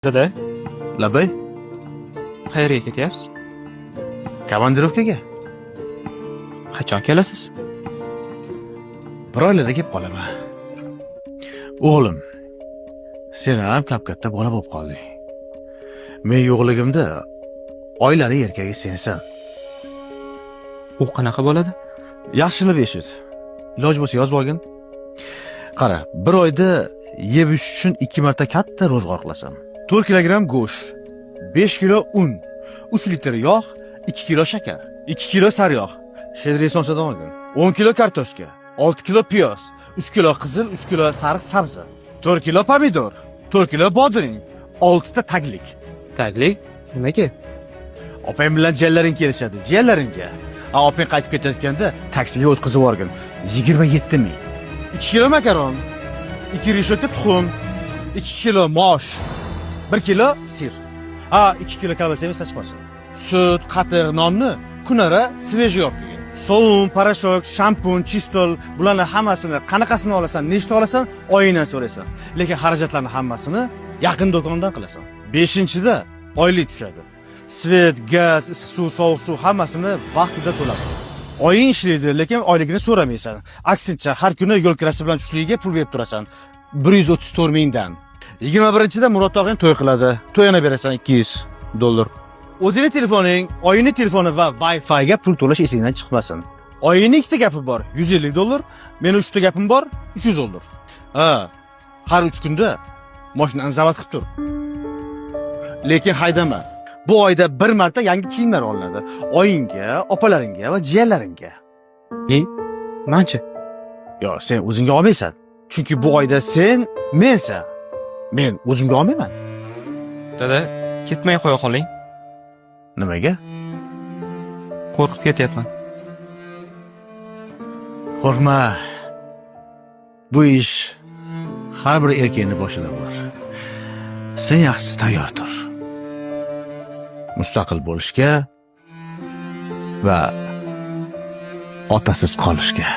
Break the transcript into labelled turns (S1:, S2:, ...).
S1: Dada,
S2: Labay,
S1: qayerga ketyapsiz?
S2: komandirovkaga
S1: Qachon kelasiz?
S2: bir oylarda kelib qolaman. O'g'lim, sen ham kap-katta bola bo'lib qolding. Men yo'qligimda oilali erkagi sensan.
S1: U qanaqa bo'ladi?
S2: Yaxshilab eshit. Iloj bo'lsa yozib olgin. Qara, bir oyda yeb ichish uchun 2 marta katta ro'zg'or qilasan. 4 kilogramm go'sht, 5 kilo un, 3 litr yog', 2 kilo shakar, 2 kilo sariyog', shedriy sonsadan olgin. 10 kilo kartoshka, 6 kilo piyoz, 3 kilo qizil, 3 kilo sariq sabzi, 4 kilo pomidor, 4 kilo bodring, 6 ta taglik.
S1: Taglik? Nimaga?
S2: Opang bilan jiyanlaring kelishadi, jiyanlaringga. Opang qaytib ketayotganda taksiga o'tkazib yuborgin. 27 ming. 2 kilo makaron, 2 rishota tuxum, 2 kilo mosh, 1 kilo sir. 2 kilo kolbasa esdan chiqmasin. Sut, qatiq, nonni kunara svejiy olib kelgin. Sovun, parashok, shampun, chistol, bularning hammasini qanaqasini olasan, nechta olasan, oyingdan so'raysan. Lekin xarajatlarning hammasini yaqin do'kondan qilasan. 5-da oylik tushadi. Svet, gaz, issiq suv, sovuq suv hammasini vaqtida to'ladi. Oying ishlaydi, lekin oyligini so'ramaysan. Aksincha, har kuni yo'l kirasi bilan tushligiga pul berib turasan. 134 mingdan. 21-da Murod tog'ing to'y qiladi. To'yini berasan $200. O'zining telefoning, oyingning telefoni va Wi-Fi ga pul to'lash esingdan chiqmasin. Oyingning 2 ta gapi bor, $150. Meni 3 ta gapim bor, $300. Har 3 kunda mashinani zavat qilib tur. Lekin haydama. Bu oyda bir marta yangi kiyimlar olinadi. Oyingga, opalaringga va jiyanlaringga.
S1: Manchi?
S2: Yo, sen o'zingga olmaysan. Chunki bu oyda sen mensan. Men o'zimga olmayman.
S1: Dada, ketmay qo'ya qoling.
S2: Nimaga?
S1: Qo'rqib ketyapman.
S2: Qo'rqma. Bu ish har bir erkakning boshida bor. Sen yaxshisi tayyor tur. Mustaqil bo'lishga va otasiz qolishga.